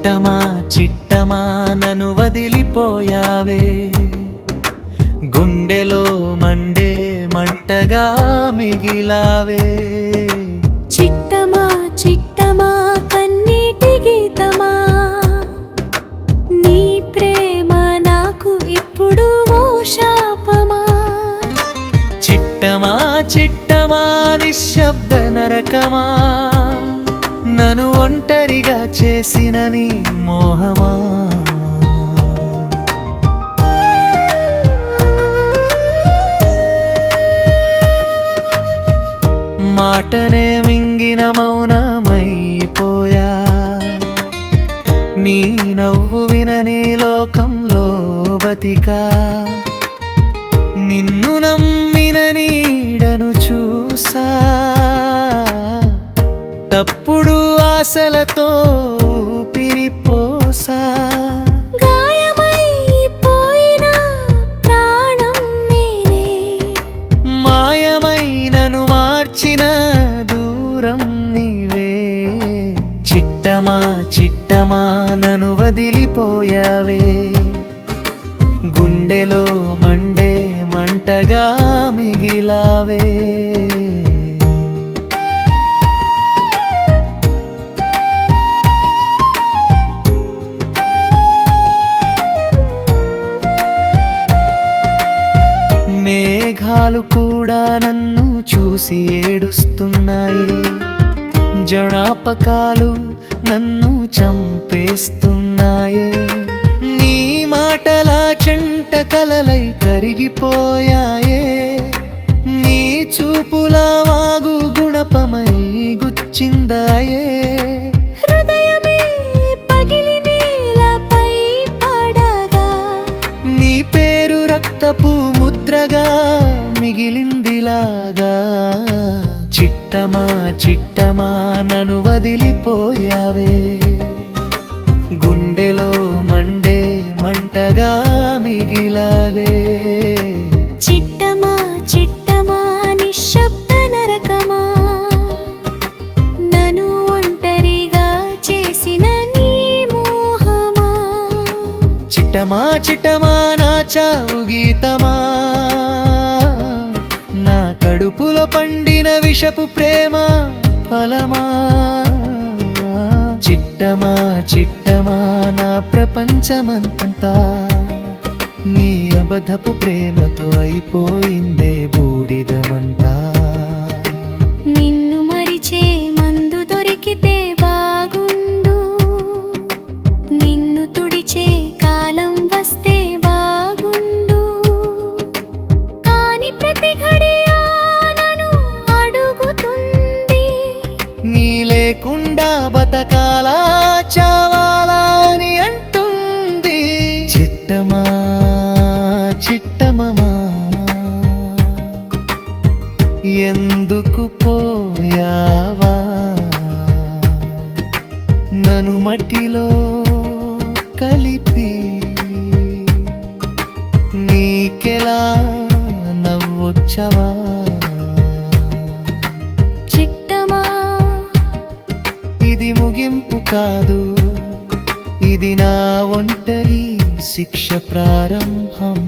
చిట్టమా చిట్టమా నన్ను వదిలిపోయావే, గుండెలో మండే మంటగా మిగిలావే. చిట్టమా చిట్టమా కన్నీటి గీతమా, నీ ప్రేమ నాకు ఇప్పుడు ఓ శాపమా. చిట్టమా చిట్టమా నిశ్శబ్ద నరకమా, నన్ను ఒంటరిగా చేసిన నీ మోహమా. మాటనే మింగిన మౌనమైపోయా, నీ నవ్వు వినని లోకంలో బతికా. నిన్ను నమ్మిన నీడను చూసా, తప్పుడు ఆశలతో ఊపిరిపోసా. గాయమైపోయిన ప్రాణం నేనే, మాయమైనను మార్చిన దూరం నీవే. చిట్టమా చిట్టమా నన్ను వదిలిపోయావే, గుండెలో మండే మంటగా మిగిలావే. మేఘాలు కూడా నన్ను చూసి ఏడుస్తున్నాయి, జడాపకాలు నన్ను చంపేస్తున్నాయి. నీ మాటల చెంట కలలై కరిగిపోయాయే, నీ చూపుల వాగు గుణపమై గుచ్చిందాయే. హృదయమే పగిలి నేలపై పడగా, నీ పేరు రక్తపు ముద్రగా మిగిలిందిలాగా. చిట్టమా చిట్టమా నన్ను వదిలిపోయావే, గుండెలో మండే మంటగా మిగిలావే. చిట్టమా చిట్టమా నిశ్శబ్ద నరకమా, నన్ను ఒంటరిగా చేసిన నీ మోహమా. చిట్టమా చిట్టమా నా చావు గీతమా, నా కడుపులో పండిన విషపు ప్రేమ ఫలమా. చిట్టమా చిట్టమా నా ప్రపంచమంతా నీ అబద్ధపు ప్రేమతో అయిపోయిందే బూడిదమంతా. నిన్ను మరిచే మందు దొరికితే బాగుండు, నిన్ను తుడిచే కాలం వస్తే బాగుండు. కాని ప్రతి ఘడియా నన్ను అడుగుతుంది, నీ లేకుండా బతకాలా చావాలా అని అంటుంది. చిట్టమా చిట్టమా ఎందుకు పోయావా, నన్ను మట్టిలో కలిపి. నీకెలా నవ్వొచ్చవా. చిట్టమా ఇది ముగింపు కాదు, ఇది నా ఒంటరి శిక్ష ప్రారంభం.